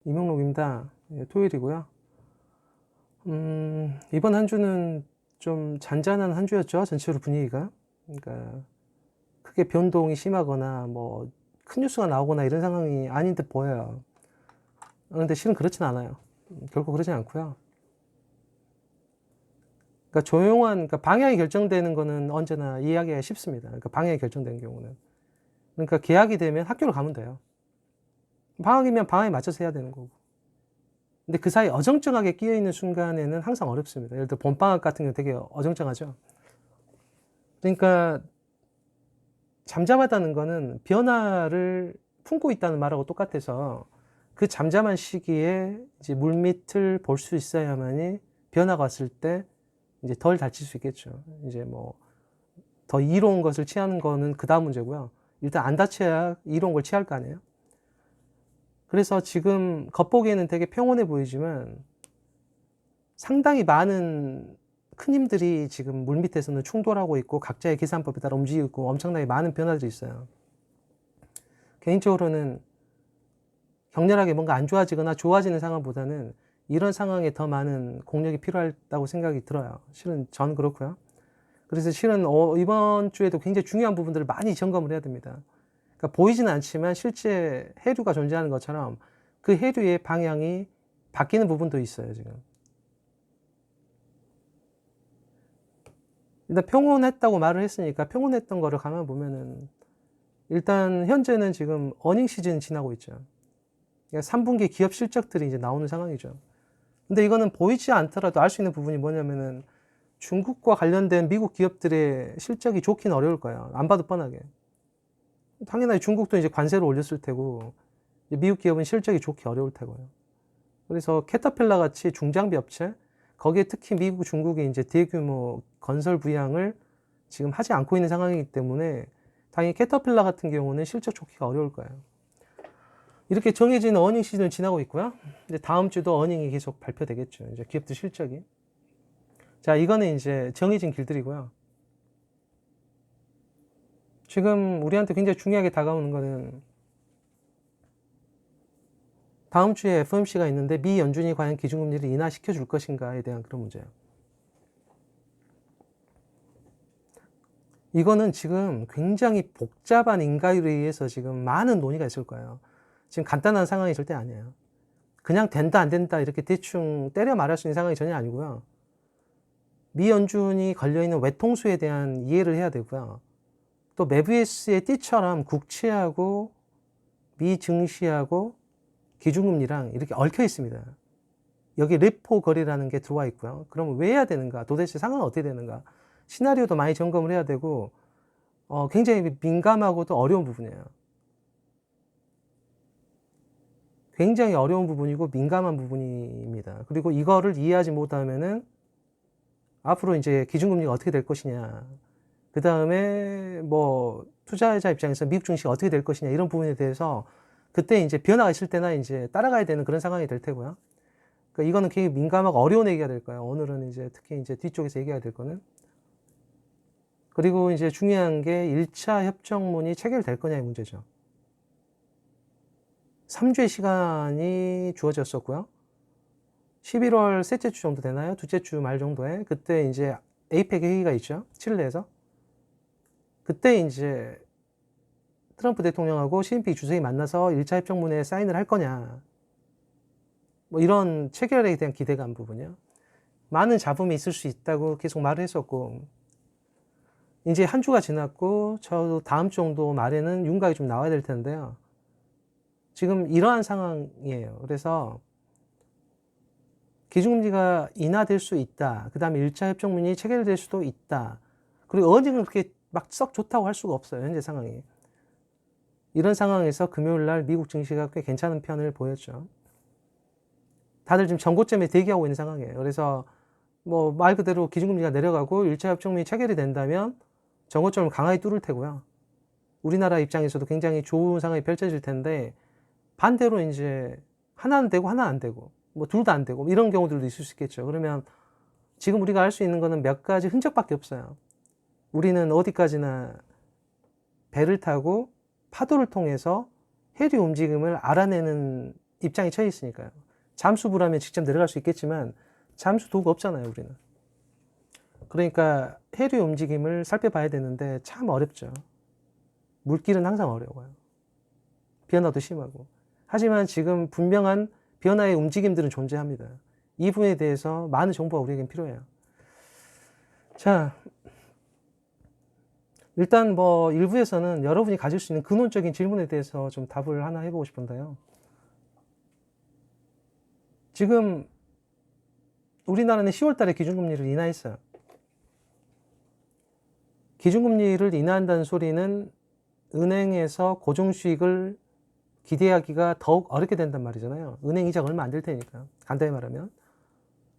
이명록입니다. 예, 토요일이고요. 이번 한 주는 좀 잔잔한 한 주였죠. 전체로 분위기가. 그러니까 크게 변동이 심하거나 뭐 큰 뉴스가 나오거나 이런 상황이 아닌 듯 보여요. 그런데 실은 그렇진 않아요. 결코 그러진 않고요. 그러니까 조용한, 그러니까 방향이 결정되는 거는 언제나 이해하기가 쉽습니다. 그러니까 방향이 결정되는 경우는. 그러니까 계약이 되면 학교를 가면 돼요. 방학이면 방학에 맞춰서 해야 되는 거고. 근데 그 사이 어정쩡하게 끼어 있는 순간에는 항상 어렵습니다. 예를 들어 봄방학 같은 경우 되게 어정쩡하죠. 그러니까 잠잠하다는 거는 변화를 품고 있다는 말하고 똑같아서 그 잠잠한 시기에 이제 물밑을 볼 수 있어야만이 변화가 왔을 때 이제 덜 다칠 수 있겠죠. 이제 뭐 더 이로운 것을 취하는 거는 그 다음 문제고요. 일단 안 다쳐야 이로운 걸 취할 거 아니에요. 그래서 지금 겉보기에는 되게 평온해 보이지만 상당히 많은 큰 힘들이 지금 물밑에서는 충돌하고 있고 각자의 계산법에 따라 움직이고 있고 엄청나게 많은 변화들이 있어요. 개인적으로는 격렬하게 뭔가 안 좋아지거나 좋아지는 상황보다는 이런 상황에 더 많은 공력이 필요하다고 생각이 들어요. 실은 전 그렇고요. 그래서 실은 이번 주에도 굉장히 중요한 부분들을 많이 점검을 해야 됩니다. 그러니까 보이지는 않지만 실제 해류가 존재하는 것처럼 그 해류의 방향이 바뀌는 부분도 있어요, 지금. 일단 평온했다고 말을 했으니까 평온했던 거를 가만 보면은 일단 현재는 지금 어닝 시즌 지나고 있죠. 그러니까 3분기 기업 실적들이 이제 나오는 상황이죠. 근데 이거는 보이지 않더라도 알 수 있는 부분이 뭐냐면은 중국과 관련된 미국 기업들의 실적이 좋긴 어려울 거예요. 안 봐도 뻔하게. 당연히 중국도 이제 관세를 올렸을 테고 미국 기업은 실적이 좋기 어려울 테고요. 그래서 캐터필라 같이 중장비 업체, 거기에 특히 미국, 중국이 이제 대규모 건설 부양을 지금 하지 않고 있는 상황이기 때문에 당연히 캐터필라 같은 경우는 실적 좋기가 어려울 거예요. 이렇게 정해진 어닝 시즌을 지나고 있고요. 이제 다음 주도 어닝이 계속 발표되겠죠. 이제 기업들 실적이. 자, 이거는 이제 정해진 길들이고요. 지금 우리한테 굉장히 중요하게 다가오는 거는 다음 주에 FOMC가 있는데 미 연준이 과연 기준금리를 인하시켜 줄 것인가에 대한 그런 문제예요. 이거는 지금 굉장히 복잡한 인과율에 의해서 지금 많은 논의가 있을 거예요. 지금 간단한 상황이 절대 아니에요. 그냥 된다 안 된다 이렇게 대충 때려 말할 수 있는 상황이 전혀 아니고요. 미 연준이 걸려있는 외통수에 대한 이해를 해야 되고요. 또 메비우스의 띠처럼 국채하고 미 증시하고 기준금리랑 이렇게 얽혀 있습니다. 여기 레포 거래라는 게 들어와 있고요. 그럼 왜 해야 되는가? 도대체 상황은 어떻게 되는가? 시나리오도 많이 점검을 해야 되고 굉장히 민감하고도 어려운 부분이에요. 굉장히 어려운 부분이고 민감한 부분입니다. 그리고 이거를 이해하지 못하면은 앞으로 이제 기준금리가 어떻게 될 것이냐, 그 다음에 뭐 투자자 입장에서 미국 증시가 어떻게 될 것이냐 이런 부분에 대해서 그때 이제 변화가 있을 때나 이제 따라가야 되는 그런 상황이 될 테고요. 그러니까 이거는 굉장히 민감하고 어려운 얘기가 될 거예요. 오늘은 이제 특히 이제 뒤쪽에서 얘기해야 될 거는. 그리고 이제 중요한 게 1차 협정문이 체결될 거냐의 문제죠. 3주의 시간이 주어졌었고요. 11월 셋째 주 정도 되나요? 둘째 주 말 정도에 그때 이제 에이펙 회의가 있죠. 칠레에서. 그때 이제 트럼프 대통령하고 시진핑 주석이 만나서 1차 협정문에 사인을 할 거냐. 뭐 이런 체결에 대한 기대감 부분이요. 많은 잡음이 있을 수 있다고 계속 말을 했었고, 이제 한 주가 지났고, 저도 다음 주 정도 말에는 윤곽이 좀 나와야 될 텐데요. 지금 이러한 상황이에요. 그래서 기준금리가 인하될 수 있다. 그 다음에 1차 협정문이 체결될 수도 있다. 그리고 어닝은 그렇게 막 썩 좋다고 할 수가 없어요. 현재 상황이. 이런 상황에서 금요일 날 미국 증시가 꽤 괜찮은 편을 보였죠. 다들 지금 전고점에 대기하고 있는 상황이에요. 그래서 뭐 말 그대로 기준금리가 내려가고 1차 협정문이 체결이 된다면 전고점을 강하게 뚫을 테고요. 우리나라 입장에서도 굉장히 좋은 상황이 펼쳐질 텐데 반대로 이제 하나는 되고 하나 안 되고 뭐 둘 다 안 되고 이런 경우들도 있을 수 있겠죠. 그러면 지금 우리가 할 수 있는 거는 몇 가지 흔적밖에 없어요. 우리는 어디까지나 배를 타고 파도를 통해서 해류 움직임을 알아내는 입장에 처해 있으니까요. 잠수 불하면 직접 내려갈 수 있겠지만 잠수 도구 없잖아요, 우리는. 그러니까 해류의 움직임을 살펴봐야 되는데 참 어렵죠. 물길은 항상 어려워요. 변화도 심하고. 하지만 지금 분명한 변화의 움직임들은 존재합니다. 이 부분에 대해서 많은 정보가 우리에겐 필요해요. 자, 일단 뭐 일부에서는 여러분이 가질 수 있는 근원적인 질문에 대해서 좀 답을 하나 해보고 싶은데요. 지금 우리나라는 10월 달에 기준금리를 인하했어요. 기준금리를 인하한다는 소리는 은행에서 고정수익을 기대하기가 더욱 어렵게 된단 말이잖아요. 은행 이자가 얼마 안 될 테니까. 간단히 말하면.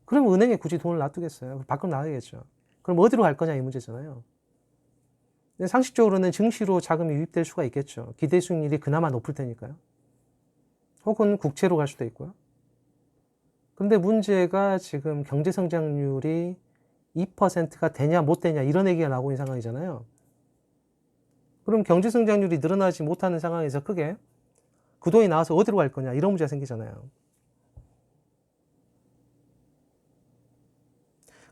그럼 은행에 굳이 돈을 놔두겠어요? 밖으로 나가야겠죠. 그럼 어디로 갈 거냐 이 문제잖아요. 근데 상식적으로는 증시로 자금이 유입될 수가 있겠죠. 기대 수익률이 그나마 높을 테니까요. 혹은 국채로 갈 수도 있고요. 근데 문제가 지금 경제 성장률이 2%가 되냐 못 되냐 이런 얘기가 나오고 있는 상황이잖아요. 그럼 경제 성장률이 늘어나지 못하는 상황에서 크게 그 돈이 나와서 어디로 갈 거냐 이런 문제가 생기잖아요.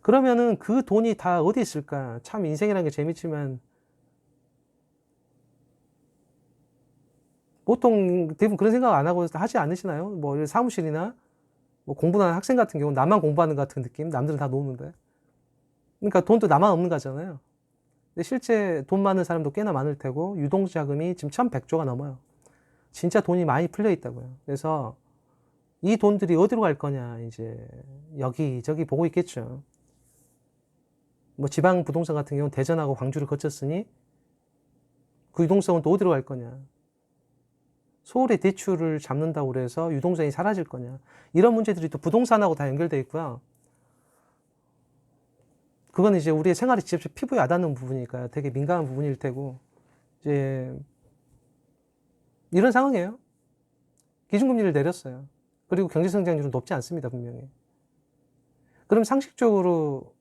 그러면은 그 돈이 다 어디 있을까? 참 인생이라는 게 재밌지만 보통 대부분 그런 생각 안 하고 하지 않으시나요? 뭐 사무실이나 뭐 공부하는 학생 같은 경우는 나만 공부하는 것 같은 느낌? 남들은 다 노는데. 그러니까 돈도 나만 없는 거잖아요. 근데 실제 돈 많은 사람도 꽤나 많을 테고 유동자금이 지금 1100조가 넘어요. 진짜 돈이 많이 풀려 있다고요. 그래서 이 돈들이 어디로 갈 거냐 이제 여기저기 보고 있겠죠. 뭐 지방 부동산 같은 경우는 대전하고 광주를 거쳤으니 그 유동성은 또 어디로 갈 거냐. 서울의 대출을 잡는다고 그래서 유동성이 사라질 거냐. 이런 문제들이 또 부동산하고 다 연결되어 있고요. 그건 이제 우리의 생활에 직접 피부에 와닿는 부분이니까 되게 민감한 부분일 테고, 이제 이런 상황이에요. 기준금리를 내렸어요. 그리고 경제성장률은 높지 않습니다, 분명히. 그럼 상식적으로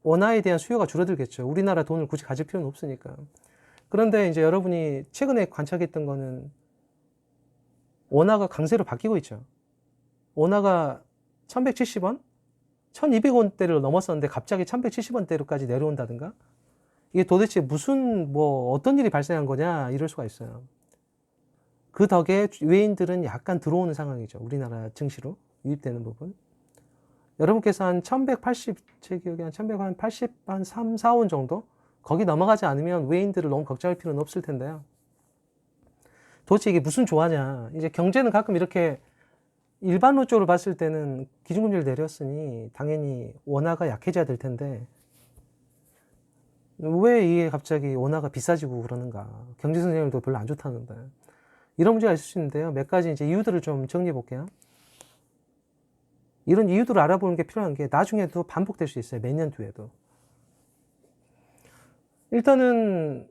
원화에 대한 수요가 줄어들겠죠. 우리나라 돈을 굳이 가질 필요는 없으니까. 그런데 이제 여러분이 최근에 관찰했던 거는 원화가 강세로 바뀌고 있죠. 원화가 1170원? 1200원대를 넘었었는데 갑자기 1170원대로까지 내려온다든가? 이게 도대체 무슨 어떤 일이 발생한 거냐 이럴 수가 있어요. 그 덕에 외인들은 약간 들어오는 상황이죠. 우리나라 증시로 유입되는 부분. 여러분께서 한 1180, 제 기억에 한 1180, 한 3, 4원 정도? 거기 넘어가지 않으면 외인들을 너무 걱정할 필요는 없을 텐데요. 도대체 이게 무슨 조화냐. 이제 경제는 가끔 이렇게 일반론적으로 봤을 때는 기준금리를 내렸으니 당연히 원화가 약해져야 될 텐데 왜 이게 갑자기 원화가 비싸지고 그러는가. 경제성장률도 별로 안 좋다는데. 이런 문제가 있을 수 있는데요. 몇 가지 이제 이유들을 좀 정리해 볼게요. 이런 이유들을 알아보는 게 필요한 게 나중에도 반복될 수 있어요. 몇 년 뒤에도. 일단은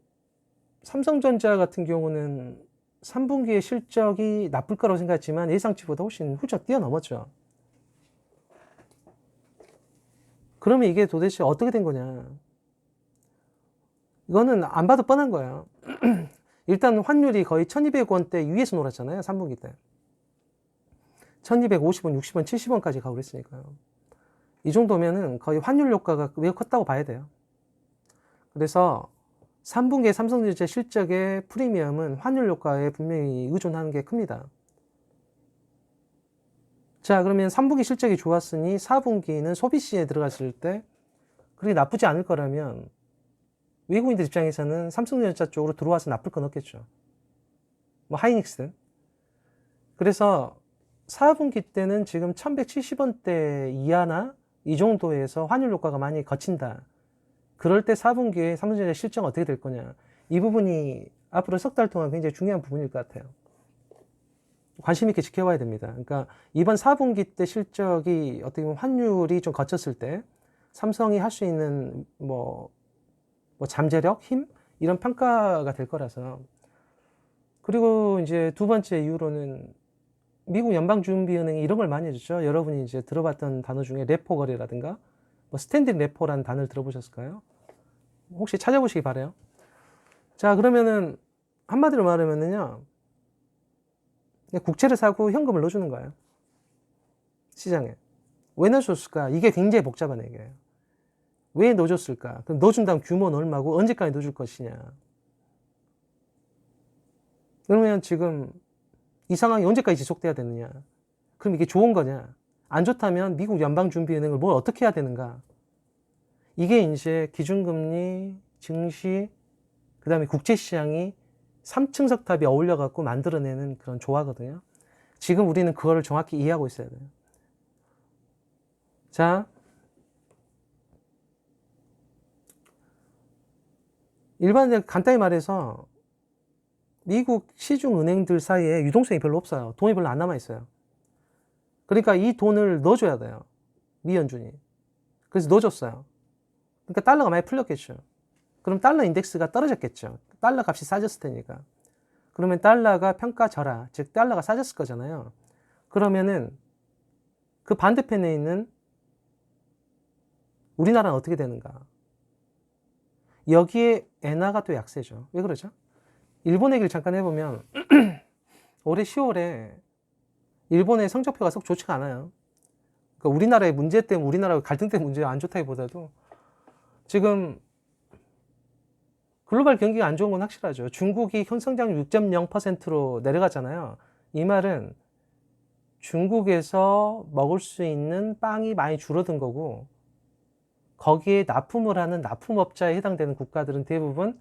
삼성전자 같은 경우는 3분기의 실적이 나쁠 거라고 생각했지만 예상치보다 훨씬 훌쩍 뛰어넘었죠. 그러면 이게 도대체 어떻게 된 거냐. 이거는 안 봐도 뻔한 거예요. 일단 환율이 거의 1200원대 위에서 놀았잖아요. 3분기 때. 1250원, 60원, 70원까지 가고 그랬으니까요. 이 정도면은 거의 환율 효과가 매우 컸다고 봐야 돼요. 그래서 3분기의 삼성전자 실적의 프리미엄은 환율 효과에 분명히 의존하는 게 큽니다. 자, 그러면 3분기 실적이 좋았으니 4분기는 소비 시에 들어갔을 때 그렇게 나쁘지 않을 거라면 외국인들 입장에서는 삼성전자 쪽으로 들어와서 나쁠 건 없겠죠. 뭐 하이닉스든. 그래서 4분기 때는 지금 1170원대 이하나 이 정도에서 환율 효과가 많이 거친다. 그럴 때 4분기에 삼성전자 실적은 어떻게 될 거냐. 이 부분이 앞으로 석 달 동안 굉장히 중요한 부분일 것 같아요. 관심 있게 지켜봐야 됩니다. 그러니까 이번 4분기 때 실적이 어떻게 보면 환율이 좀 거쳤을 때 삼성이 할 수 있는 잠재력, 힘 이런 평가가 될 거라서. 그리고 이제 두 번째 이유로는 미국 연방준비은행이 이런 걸 많이 해줬죠. 여러분이 이제 들어봤던 단어 중에 레포 거래라든가 스탠딩 레포라는 단어를 들어보셨을까요? 혹시 찾아보시기 바래요. 자, 그러면은 한마디로 말하면은요. 국채를 사고 현금을 넣어주는 거예요. 시장에. 왜 넣어줬을까? 이게 굉장히 복잡한 얘기예요. 왜 넣어줬을까? 그럼 넣어준다면 규모는 얼마고 언제까지 넣어줄 것이냐? 그러면 지금 이 상황이 언제까지 지속돼야 되느냐? 그럼 이게 좋은 거냐? 안 좋다면 미국 연방준비은행을 뭘 어떻게 해야 되는가? 이게 이제 기준금리, 증시, 그 다음에 국제시장이 3층석 탑이 어울려갖고 만들어내는 그런 조화거든요. 지금 우리는 그거를 정확히 이해하고 있어야 돼요. 자, 일반적으로 간단히 말해서 미국 시중 은행들 사이에 유동성이 별로 없어요. 돈이 별로 안 남아있어요. 그러니까 이 돈을 넣어줘야 돼요. 미 연준이. 그래서 넣어줬어요. 그러니까 달러가 많이 풀렸겠죠. 그럼 달러 인덱스가 떨어졌겠죠. 달러 값이 싸졌을 테니까. 그러면 달러가 평가절하, 즉 달러가 싸졌을 거잖아요. 그러면은 그 반대편에 있는 우리나라는 어떻게 되는가? 여기에 엔화가 또 약세죠. 왜 그러죠? 일본 얘기를 잠깐 해보면 올해 10월에 일본의 성적표가 썩 좋지가 않아요. 그러니까 우리나라의 문제 때문에 우리나라의 갈등 때문에 문제가 안 좋다기보다도 지금 글로벌 경기가 안 좋은 건 확실하죠. 중국이 현성장률 6.0%로 내려갔잖아요. 이 말은 중국에서 먹을 수 있는 빵이 많이 줄어든 거고 거기에 납품을 하는 납품업자에 해당되는 국가들은 대부분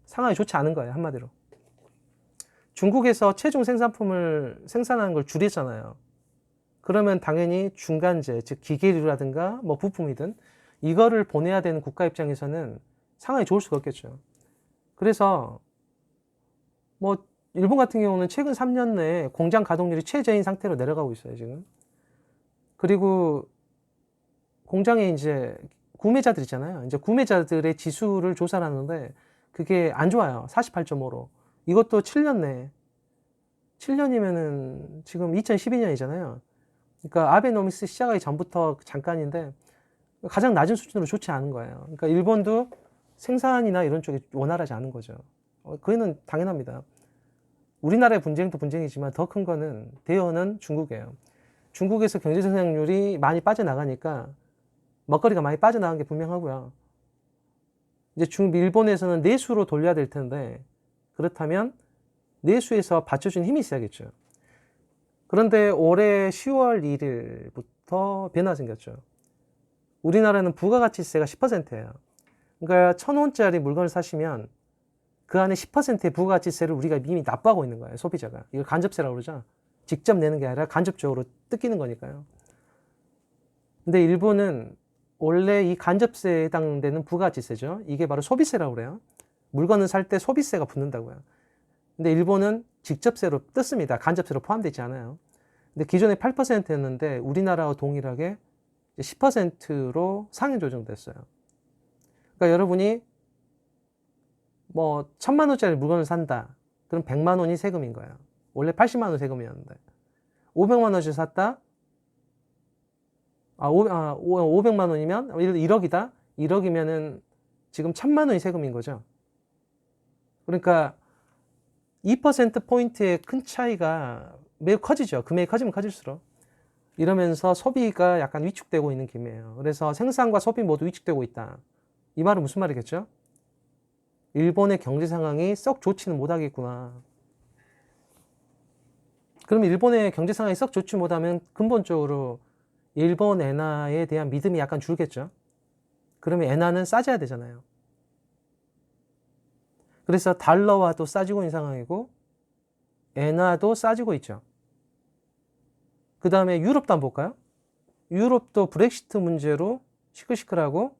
상황이 좋지 않은 거예요. 한마디로. 중국에서 최종 생산품을 생산하는 걸 줄이잖아요. 그러면 당연히 중간재, 즉 기계류라든가 뭐 부품이든 이거를 보내야 되는 국가 입장에서는 상황이 좋을 수가 없겠죠. 그래서 뭐 일본 같은 경우는 최근 3년 내에 공장 가동률이 최저인 상태로 내려가고 있어요, 지금. 그리고 공장에 이제 구매자들 있잖아요. 이제 구매자들의 지수를 조사를 하는데 그게 안 좋아요. 48.5로. 이것도 7년 내에. 7년이면은 지금 2012년이잖아요. 그러니까 아베노미스 시작하기 전부터 잠깐인데 가장 낮은 수준으로 좋지 않은 거예요. 그러니까 일본도 생산이나 이런 쪽이 원활하지 않은 거죠. 그거는 당연합니다. 우리나라의 분쟁도 분쟁이지만 더 큰 거는 대여는 중국이에요. 중국에서 경제 성장률이 많이 빠져나가니까 먹거리가 많이 빠져나간 게 분명하고요. 이제 일본에서는 내수로 돌려야 될 텐데 그렇다면 내수에서 받쳐준 힘이 있어야겠죠. 그런데 올해 10월 1일부터 변화가 생겼죠. 우리나라는 부가가치세가 10%예요. 그러니까 1,000원짜리 물건을 사시면 그 안에 10%의 부가가치세를 우리가 이미 납부하고 있는 거예요. 소비자가. 이걸 간접세라고 그러죠. 직접 내는 게 아니라 간접적으로 뜯기는 거니까요. 근데 일본은 원래 이 간접세에 해당되는 부가가치세죠. 이게 바로 소비세라고 그래요. 물건을 살 때 소비세가 붙는다고요. 근데 일본은 직접세로 뜯습니다. 간접세로 포함되지 않아요. 근데 기존에 8%였는데 우리나라와 동일하게 10%로 상향 조정됐어요. 그러니까 여러분이 뭐 1,000만 원짜리 물건을 산다. 그럼 100만 원이 세금인 거예요. 원래 80만 원 세금이었는데 500만 원을 샀다. 500만 원이면 1억이다. 1억이면은 지금 1,000만 원이 세금인 거죠. 그러니까 2%포인트의 큰 차이가 매우 커지죠. 금액이 커지면 커질수록. 이러면서 소비가 약간 위축되고 있는 김이에요. 그래서 생산과 소비 모두 위축되고 있다. 이 말은 무슨 말이겠죠? 일본의 경제 상황이 썩 좋지는 못하겠구나. 그럼 일본의 경제 상황이 썩 좋지 못하면 근본적으로 일본 엔화에 대한 믿음이 약간 줄겠죠. 그러면 엔화는 싸져야 되잖아요. 그래서 달러화도 싸지고 있는 상황이고 엔화도 싸지고 있죠. 그 다음에 유럽도 한번 볼까요? 유럽도 브렉시트 문제로 시끌시끌하고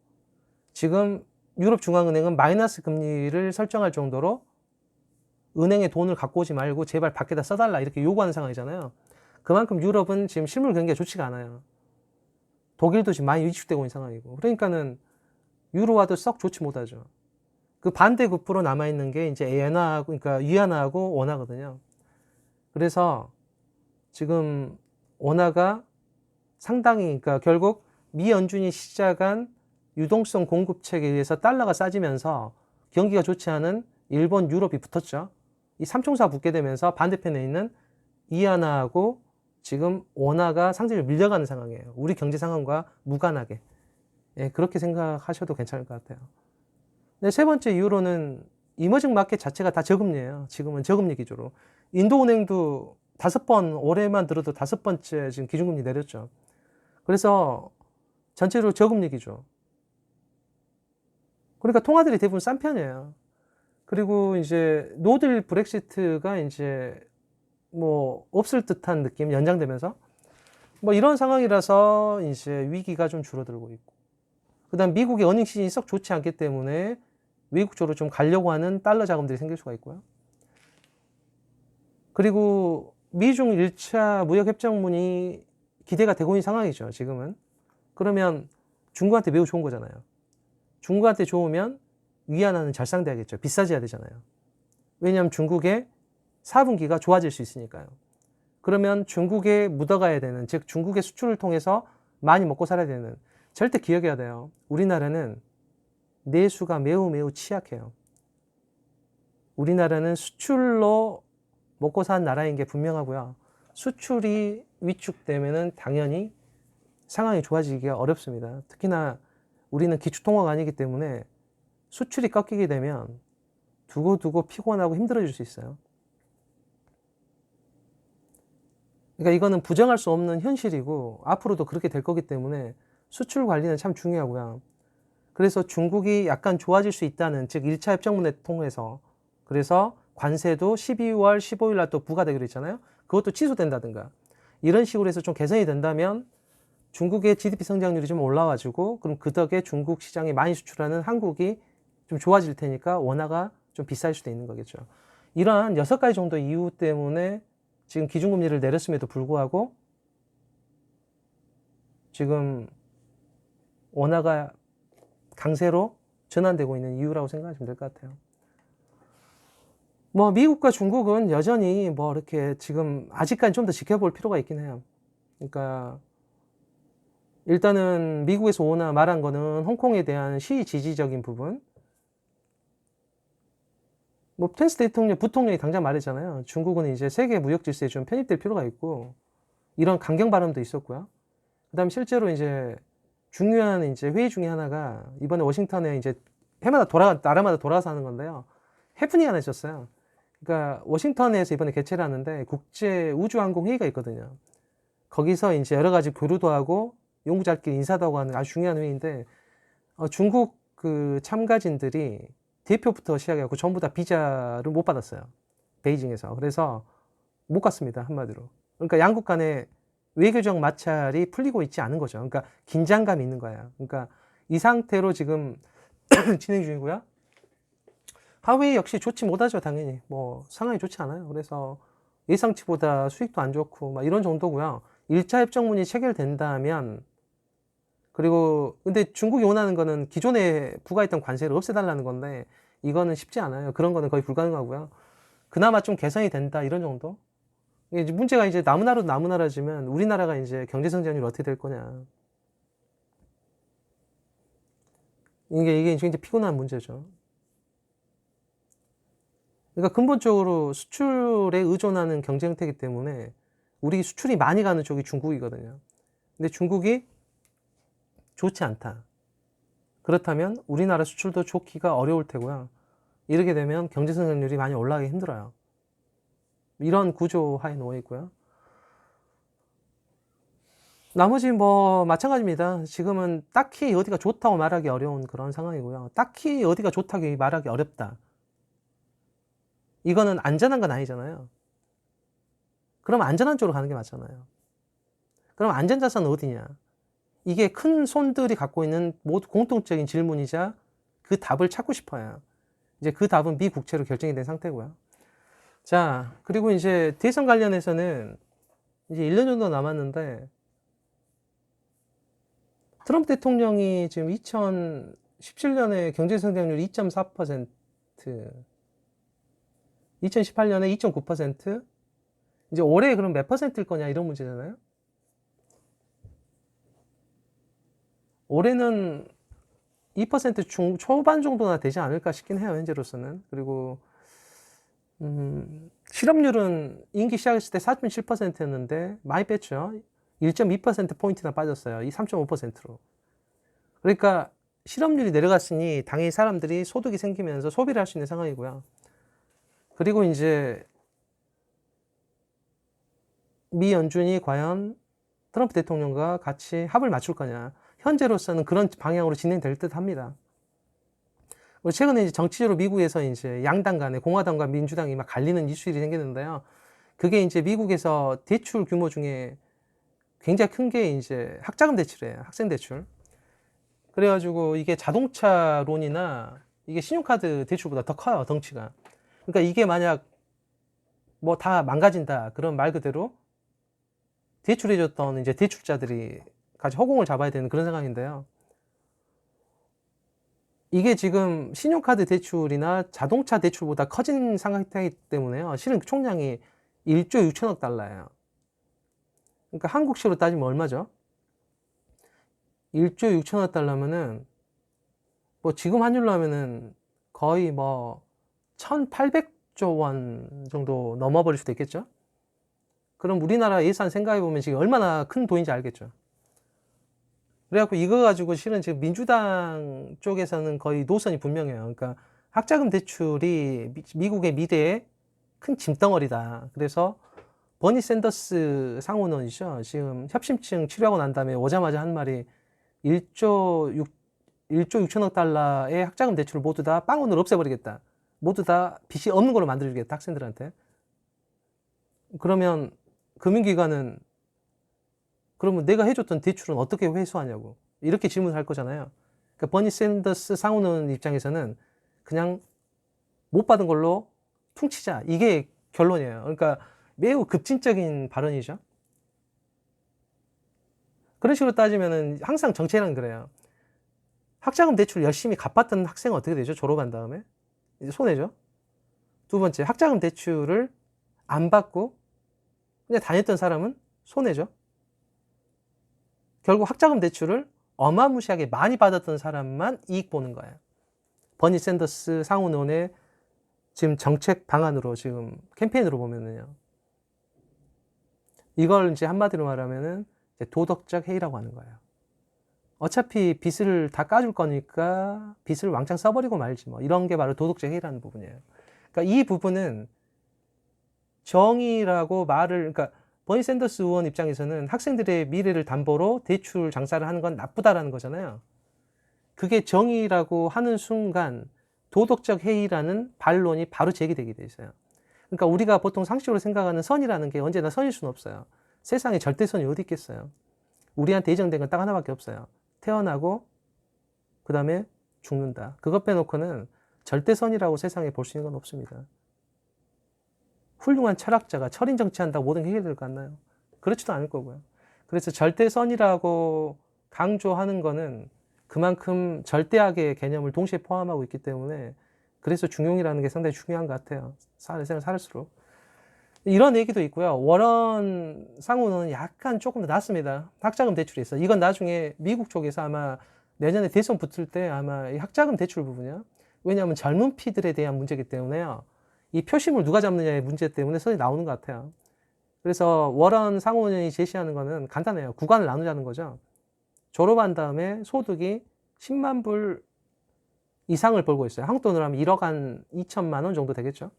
지금 유럽 중앙은행은 마이너스 금리를 설정할 정도로 은행에 돈을 갖고 오지 말고 제발 밖에다 써달라 이렇게 요구하는 상황이잖아요. 그만큼 유럽은 지금 실물 경기가 좋지가 않아요. 독일도 지금 많이 위축되고 있는 상황이고 그러니까는 유로화도 썩 좋지 못하죠. 그 반대 급부로 남아있는 게 이제 엔화하고 그러니까 위안화하고 원화거든요. 그래서 지금 원화가 상당히 그러니까 결국 미 연준이 시작한 유동성 공급책에 의해서 달러가 싸지면서 경기가 좋지 않은 일본, 유럽이 붙었죠. 이 삼총사 붙게 되면서 반대편에 있는 위안화하고 지금 원화가 상대적으로 밀려가는 상황이에요. 우리 경제 상황과 무관하게. 예, 그렇게 생각하셔도 괜찮을 것 같아요. 네, 세 번째 이유로는 이머징 마켓 자체가 다 저금리예요. 지금은 저금리 기조로. 인도은행도 5번, 올해만 들어도 5번째 지금 기준금리 내렸죠. 그래서 전체로 저금리 기조. 그러니까 통화들이 대부분 싼 편이에요. 그리고 이제 노딜 브렉시트가 이제 뭐 없을 듯한 느낌 연장되면서 뭐 이런 상황이라서 이제 위기가 좀 줄어들고 있고, 그다음 미국의 어닝 시즌이 썩 좋지 않기 때문에 외국 쪽으로 좀 가려고 하는 달러 자금들이 생길 수가 있고요. 그리고 미중 1차 무역협정문이 기대가 되고 있는 상황이죠, 지금은. 그러면 중국한테 매우 좋은 거잖아요. 중국한테 좋으면 위안화는 절상돼야겠죠. 비싸져야 되잖아요. 왜냐하면 중국의 4분기가 좋아질 수 있으니까요. 그러면 중국에 묻어가야 되는, 즉 중국의 수출을 통해서 많이 먹고 살아야 되는, 절대 기억해야 돼요. 우리나라는 내수가 매우 취약해요. 우리나라는 수출로 먹고 사는 나라인 게 분명하고요. 수출이 위축되면은 당연히 상황이 좋아지기가 어렵습니다. 특히나 우리는 기축통화가 아니기 때문에 수출이 꺾이게 되면 두고두고 피곤하고 힘들어질 수 있어요. 그러니까 이거는 부정할 수 없는 현실이고 앞으로도 그렇게 될 거기 때문에 수출 관리는 참 중요하고요. 그래서 중국이 약간 좋아질 수 있다는, 즉 1차 협정문을 통해서, 그래서 관세도 12월 15일 날 또 부과되기로 했잖아요. 그것도 취소된다든가 이런 식으로 해서 좀 개선이 된다면 중국의 GDP 성장률이 좀 올라와주고, 그럼 그 덕에 중국 시장에 많이 수출하는 한국이 좀 좋아질 테니까 원화가 좀 비쌀 수도 있는 거겠죠. 이러한 6가지 정도 이유 때문에 지금 기준금리를 내렸음에도 불구하고 지금 원화가 강세로 전환되고 있는 이유라고 생각하시면 될 것 같아요. 뭐 미국과 중국은 여전히 뭐 이렇게 지금 아직까지 좀 더 지켜볼 필요가 있긴 해요. 그러니까 일단은 미국에서 오나 말한 거는 홍콩에 대한 시의 지지적인 부분. 뭐 펜스 대통령, 부통령이 당장 말했잖아요. 중국은 이제 세계 무역 질서에 좀 편입될 필요가 있고, 이런 강경 발언도 있었고요. 그다음 실제로 이제 중요한 이제 회의 중에 하나가 이번에 워싱턴에 이제 나라마다 돌아가서 하는 건데요. 해프닝이 하나 있었어요. 그러니까 워싱턴에서 이번에 개최를 하는데 국제 우주항공 회의가 있거든요. 거기서 이제 여러 가지 교류도 하고 연구자끼리 인사도 하고 하는 아주 중요한 회의인데, 중국 그 참가진들이 대표부터 시작해갖고 전부 다 비자를 못 받았어요. 베이징에서. 그래서 못 갔습니다, 한마디로. 그러니까 양국 간에 외교적 마찰이 풀리고 있지 않은 거죠. 그러니까 긴장감이 있는 거예요. 그러니까 이 상태로 지금 진행 중이고요. 하웨이 역시 좋지 못하죠, 당연히. 뭐 상황이 좋지 않아요. 그래서 예상치보다 수익도 안 좋고 막 이런 정도고요. 1차 협정문이 체결된다면, 그리고 근데 중국이 원하는 거는 기존에 부과했던 관세를 없애달라는 건데 이거는 쉽지 않아요. 그런 거는 거의 불가능하고요. 그나마 좀 개선이 된다 이런 정도. 이제 문제가 이제 나무 나라지만 우리나라가 이제 경제 성장률이 어떻게 될 거냐. 이게 굉장히 피곤한 문제죠. 그러니까 근본적으로 수출에 의존하는 경제 형태이기 때문에 우리 수출이 많이 가는 쪽이 중국이거든요. 근데 중국이 좋지 않다. 그렇다면 우리나라 수출도 좋기가 어려울 테고요. 이렇게 되면 경제 성장률이 많이 올라가기 힘들어요. 이런 구조 하에 놓여 있고요. 나머지 뭐 마찬가지입니다. 지금은 딱히 어디가 좋다고 말하기 어려운 그런 상황이고요. 딱히 어디가 좋다고 말하기 어렵다. 이거는 안전한 건 아니잖아요. 그럼 안전한 쪽으로 가는 게 맞잖아요. 그럼 안전자산은 어디냐? 이게 큰 손들이 갖고 있는 모두 공통적인 질문이자 그 답을 찾고 싶어요. 이제 그 답은 미국채로 결정이 된 상태고요. 자, 그리고 이제 대선 관련해서는 이제 1년 정도 남았는데, 트럼프 대통령이 지금 2017년에 경제 성장률 2.4%, 2018년에 2.9%, 이제 올해 그럼 몇 퍼센트일 거냐 이런 문제잖아요. 올해는 2% 초반 정도나 되지 않을까 싶긴 해요, 현재로서는. 그리고 실업률은 임기 시작했을 때 4.7%였는데 많이 뺐죠. 1.2%포인트나 빠졌어요. 이 3.5%로. 그러니까 실업률이 내려갔으니 당연히 사람들이 소득이 생기면서 소비를 할 수 있는 상황이고요. 그리고 이제 미 연준이 과연 트럼프 대통령과 같이 합을 맞출 거냐. 현재로서는 그런 방향으로 진행될 듯 합니다. 최근에 이제 정치적으로 미국에서 이제 양당 간에 공화당과 민주당이 막 갈리는 이슈들이 생기는데요. 그게 이제 미국에서 대출 규모 중에 굉장히 큰 게 이제 학자금 대출이에요. 학생 대출. 그래가지고 이게 자동차 론이나 이게 신용카드 대출보다 더 커요. 덩치가. 그러니까 이게 만약 뭐 다 망가진다. 그런 말 그대로 대출해줬던 이제 대출자들이 같이 허공을 잡아야 되는 그런 상황인데요. 이게 지금 신용카드 대출이나 자동차 대출보다 커진 상황이기 때문에요. 실은 총량이 1조 6천억 달러예요. 그러니까 한국식으로 따지면 얼마죠? 1조 6천억 달러면은 뭐 지금 환율로 하면은 거의 뭐 1800조 원 정도 넘어버릴 수도 있겠죠? 그럼 우리나라 예산 생각해보면 지금 얼마나 큰 돈인지 알겠죠? 그래갖고 이거 가지고 실은 지금 민주당 쪽에서는 거의 노선이 분명해요. 그러니까 학자금 대출이 미국의 미래의 큰 짐덩어리다. 그래서 버니 샌더스 상원의원이죠. 지금 협심증 치료하고 난 다음에 오자마자 한 말이 1조 6천억 달러의 학자금 대출을 모두 다 빵원으로 없애버리겠다. 모두 다 빚이 없는 걸로 만들어주겠다. 학생들한테. 그러면 금융기관은 그러면 내가 해줬던 대출은 어떻게 회수하냐고 이렇게 질문을 할 거잖아요. 그러니까 버니 샌더스 상원의원 입장에서는 그냥 못 받은 걸로 퉁치자 이게 결론이에요. 그러니까 매우 급진적인 발언이죠. 그런 식으로 따지면은 항상 정책이란 그래요. 학자금 대출 열심히 갚았던 학생은 어떻게 되죠? 졸업한 다음에 이제 손해죠. 두 번째, 학자금 대출을 안 받고 그냥 다녔던 사람은 손해죠. 결국 학자금 대출을 어마무시하게 많이 받았던 사람만 이익 보는 거예요. 버니 샌더스 상원의원의 지금 정책 방안으로 지금 캠페인으로 보면은요. 이걸 이제 한마디로 말하면은 이제 도덕적 해이라고 하는 거예요. 어차피 빚을 다 까줄 거니까 빚을 왕창 써버리고 말지 뭐 이런 게 바로 도덕적 해이라는 부분이에요. 그러니까 이 부분은 정의라고 말을 그러니까 버니 샌더스 의원 입장에서는 학생들의 미래를 담보로 대출 장사를 하는 건 나쁘다라는 거잖아요. 그게 정의라고 하는 순간 도덕적 해이라는 반론이 바로 제기되게 돼 있어요. 그러니까 우리가 보통 상식으로 생각하는 선이라는 게 언제나 선일 수는 없어요. 세상에 절대선이 어디 있겠어요. 우리한테 예정된 건 딱 하나밖에 없어요. 태어나고 그 다음에 죽는다. 그것 빼놓고는 절대선이라고 세상에 볼 수 있는 건 없습니다. 훌륭한 철학자가 철인 정치한다고 모든 게 해결될 것 같나요? 그렇지도 않을 거고요. 그래서 절대선이라고 강조하는 거는 그만큼 절대악의 개념을 동시에 포함하고 있기 때문에 그래서 중용이라는 게 상당히 중요한 것 같아요. 세상을 살수록. 이런 얘기도 있고요. 워런 상원은 약간 조금 더 낫습니다. 학자금 대출이 있어. 이건 나중에 미국 쪽에서 아마 내년에 대선 붙을 때 아마 이 학자금 대출 부분이요. 왜냐하면 젊은 피들에 대한 문제이기 때문에요. 이 표심을 누가 잡느냐의 문제 때문에 선이 나오는 것 같아요. 그래서 워런 상원이 제시하는 거는 간단해요. 구간을 나누자는 거죠. 졸업한 다음에 소득이 10만 불 이상을 벌고 있어요. 한국 돈으로 하면 1억 한 2천만 원 정도 되겠죠.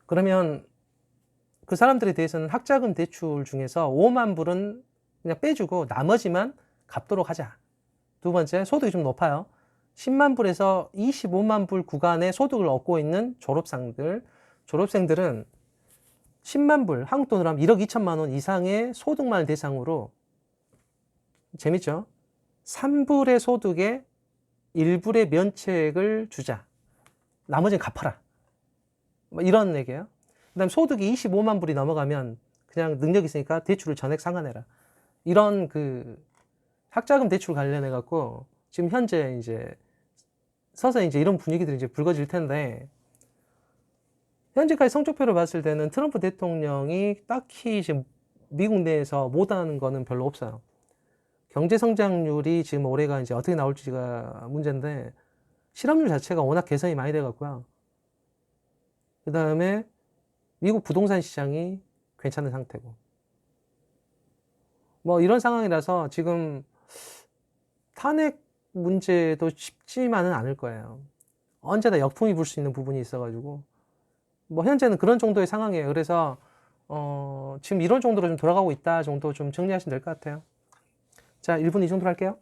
그러면 그 사람들에 대해서는 학자금 대출 중에서 5만 불은 그냥 빼주고 나머지만 갚도록 하자. 두 번째, 소득이 좀 높아요. 10만 불에서 25만 불 구간의 소득을 얻고 있는 졸업생들은 10만 불, 한국 돈으로 하면 1억 2천만 원 이상의 소득만을 대상으로 재밌죠? 3불의 소득에 1불의 면책을 주자. 나머지는 갚아라. 뭐 이런 얘기예요. 그 다음에 소득이 25만 불이 넘어가면 그냥 능력 있으니까 대출을 전액 상환해라. 이런 그 학자금 대출 관련해 갖고 지금 현재 이제 서서히 이제 이런 분위기들이 이제 불거질 텐데 현재까지 성적표를 봤을 때는 트럼프 대통령이 딱히 지금 미국 내에서 못하는 거는 별로 없어요. 경제 성장률이 지금 올해가 이제 어떻게 나올지가 문제인데 실업률 자체가 워낙 개선이 많이 돼 갖고요. 그 다음에 미국 부동산 시장이 괜찮은 상태고. 뭐 이런 상황이라서 지금 탄핵 문제도 쉽지만은 않을 거예요. 언제나 역풍이 불 수 있는 부분이 있어가지고 뭐 현재는 그런 정도의 상황이에요. 그래서 지금 이런 정도로 좀 돌아가고 있다 정도 좀 정리하시면 될 것 같아요. 자, 1분 이 정도로 할게요.